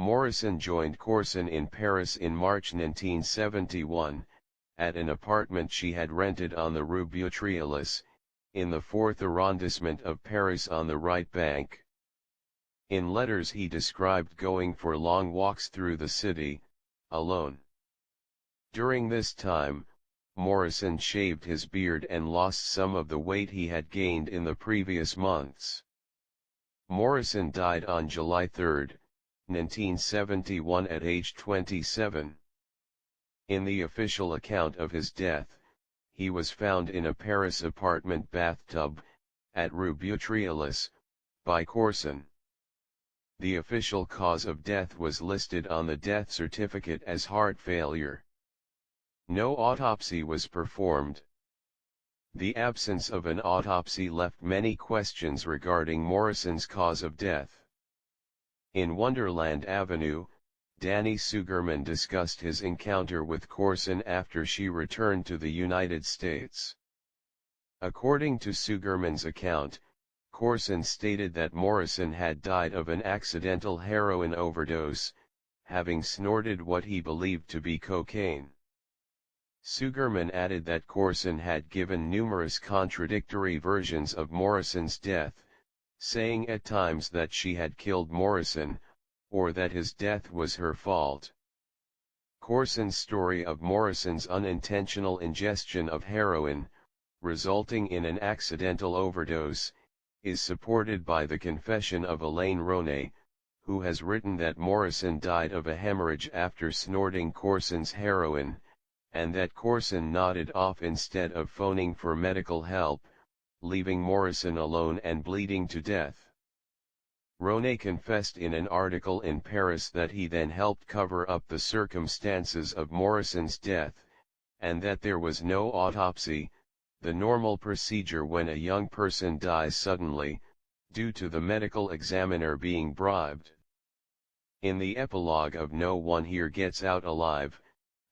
Morrison joined Corson in Paris in March 1971, at an apartment she had rented on the Rue Beautreillis, in the 4th arrondissement of Paris on the right bank. In letters he described going for long walks through the city, alone. During this time, Morrison shaved his beard and lost some of the weight he had gained in the previous months. Morrison died on July 3, 1971 at age 27. In the official account of his death, he was found in a Paris apartment bathtub, at Rue Beautreillis, by Corson. The official cause of death was listed on the death certificate as heart failure. No autopsy was performed. The absence of an autopsy left many questions regarding Morrison's cause of death. In Wonderland Avenue, Danny Sugerman discussed his encounter with Corson after she returned to the United States. According to Sugerman's account, Corson stated that Morrison had died of an accidental heroin overdose, having snorted what he believed to be cocaine. Sugerman added that Corson had given numerous contradictory versions of Morrison's death, saying at times that she had killed Morrison, or that his death was her fault. Corson's story of Morrison's unintentional ingestion of heroin, resulting in an accidental overdose, is supported by the confession of Elaine Ronay, who has written that Morrison died of a hemorrhage after snorting Corson's heroin, and that Corson nodded off instead of phoning for medical help, leaving Morrison alone and bleeding to death. Ronay confessed in an article in Paris that he then helped cover up the circumstances of Morrison's death, and that there was no autopsy, the normal procedure when a young person dies suddenly, due to the medical examiner being bribed. In the epilogue of No One Here Gets Out Alive,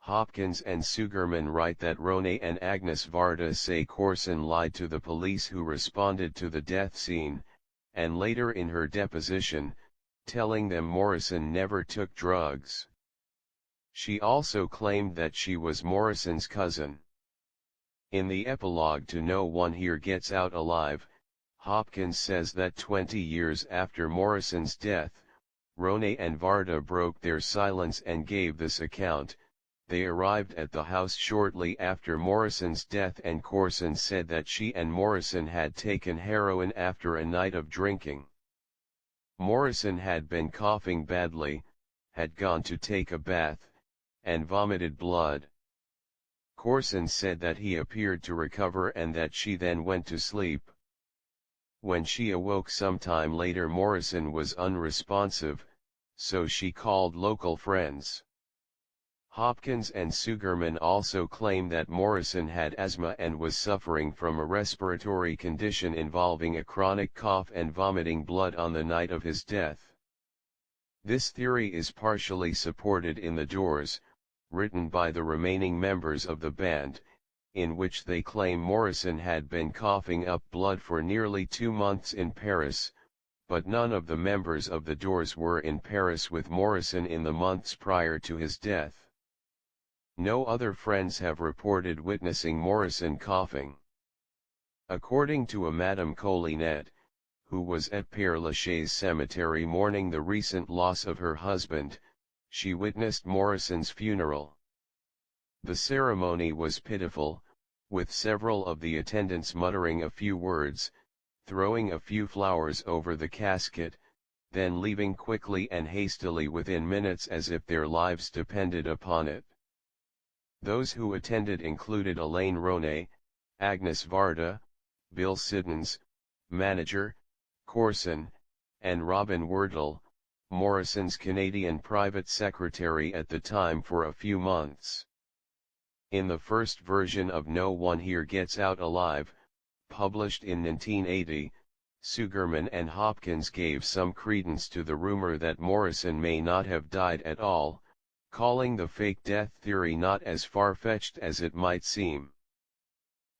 Hopkins and Sugerman write that Ronay and Agnes Varda say Corson lied to the police who responded to the death scene, and later in her deposition, telling them Morrison never took drugs. She also claimed that she was Morrison's cousin. In the epilogue to No One Here Gets Out Alive, Hopkins says that 20 years after Morrison's death, Ronay and Varda broke their silence and gave this account. They arrived at the house shortly after Morrison's death and Corson said that she and Morrison had taken heroin after a night of drinking. Morrison had been coughing badly, had gone to take a bath, and vomited blood. Corson said that he appeared to recover and that she then went to sleep. When she awoke sometime later Morrison was unresponsive, so she called local friends. Hopkins and Sugerman also claim that Morrison had asthma and was suffering from a respiratory condition involving a chronic cough and vomiting blood on the night of his death. This theory is partially supported in The Doors, written by the remaining members of the band, in which they claim Morrison had been coughing up blood for nearly 2 months in Paris, but none of the members of The Doors were in Paris with Morrison in the months prior to his death. No other friends have reported witnessing Morrison coughing. According to a Madame Collinet, who was at Père Lachaise cemetery mourning the recent loss of her husband, she witnessed Morrison's funeral. The ceremony was pitiful, with several of the attendants muttering a few words, throwing a few flowers over the casket, then leaving quickly and hastily within minutes as if their lives depended upon it. Those who attended included Elaine Ronay, Agnes Varda, Bill Siddons, manager, Corson, and Robin Wardle, Morrison's Canadian private secretary at the time for a few months. In the first version of No One Here Gets Out Alive, published in 1980, Sugerman and Hopkins gave some credence to the rumor that Morrison may not have died at all, calling the fake death theory not as far-fetched as it might seem.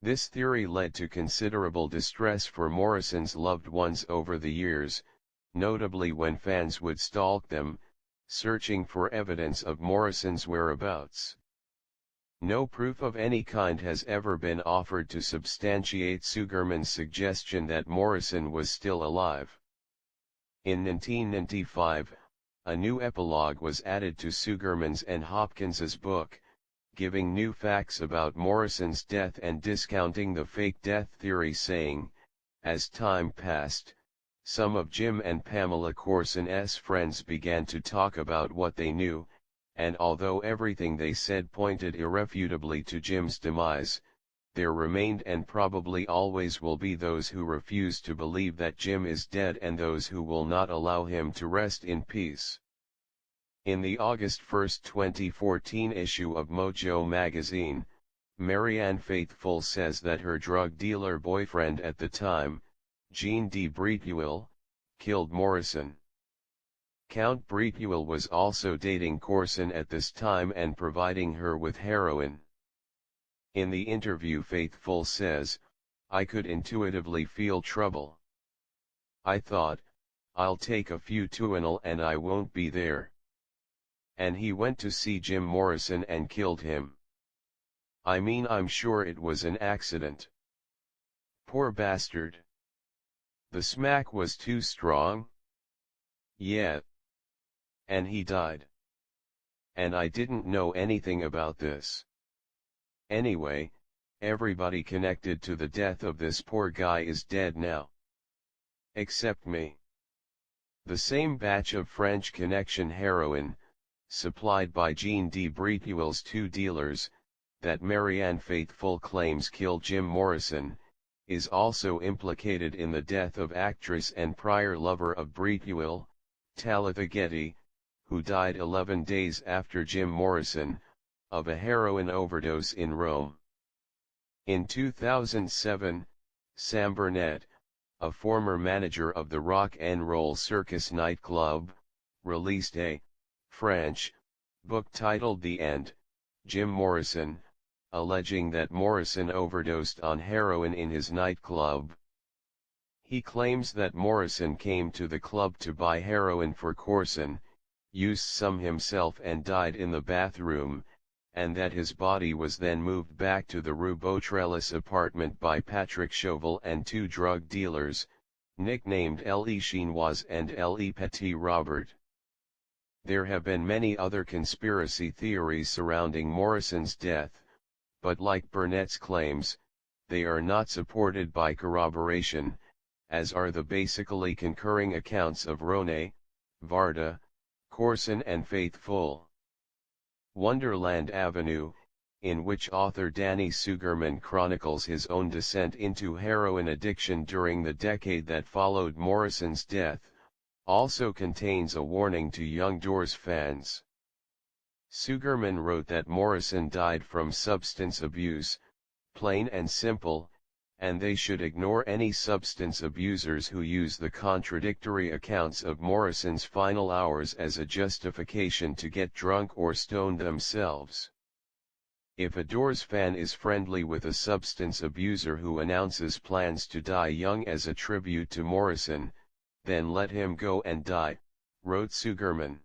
This theory led to considerable distress for Morrison's loved ones over the years, notably when fans would stalk them, searching for evidence of Morrison's whereabouts. No proof of any kind has ever been offered to substantiate Sugerman's suggestion that Morrison was still alive. In 1995, a new epilogue was added to Sugerman's and Hopkins's book, giving new facts about Morrison's death and discounting the fake death theory, saying, as time passed, some of Jim and Pamela Corson's friends began to talk about what they knew, and although everything they said pointed irrefutably to Jim's demise, there remained and probably always will be those who refuse to believe that Jim is dead and those who will not allow him to rest in peace. In the August 1, 2014 issue of Mojo magazine, Marianne Faithfull says that her drug dealer boyfriend at the time, Jean de Breteul, killed Morrison. Count Breteul was also dating Corson at this time and providing her with heroin. In the interview, Faithfull says, "I could intuitively feel trouble. I thought, I'll take a few Tuinal and I won't be there. And he went to see Jim Morrison and killed him. I mean, I'm sure it was an accident. Poor bastard. The smack was too strong. Yeah. And he died. And I didn't know anything about this. Anyway, everybody connected to the death of this poor guy is dead now. Except me." The same batch of French Connection heroin, supplied by Jean de Breteul's two dealers, that Marianne Faithfull claims killed Jim Morrison, is also implicated in the death of actress and prior lover of Breteul, Talitha Getty, who died 11 days after Jim Morrison, of a heroin overdose in Rome. In 2007, Sam Burnett, a former manager of the Rock and Roll Circus nightclub, released a French book titled The End, Jim Morrison, alleging that Morrison overdosed on heroin in his nightclub. He claims that Morrison came to the club to buy heroin for Corson, used some himself and died in the bathroom, and that his body was then moved back to the Rue Beautrellis apartment by Patrick Chauvel and two drug dealers, nicknamed L.E. Chinoise and L.E. Petit Robert. There have been many other conspiracy theories surrounding Morrison's death, but like Burnett's claims, they are not supported by corroboration, as are the basically concurring accounts of Ronay, Varda, Corson and Faithfull. Wonderland Avenue, in which author Danny Sugerman chronicles his own descent into heroin addiction during the decade that followed Morrison's death, also contains a warning to young Doors fans. Sugerman wrote that Morrison died from substance abuse, plain and simple, and they should ignore any substance abusers who use the contradictory accounts of Morrison's final hours as a justification to get drunk or stoned themselves. If a Doors fan is friendly with a substance abuser who announces plans to die young as a tribute to Morrison, then let him go and die, wrote Sugerman.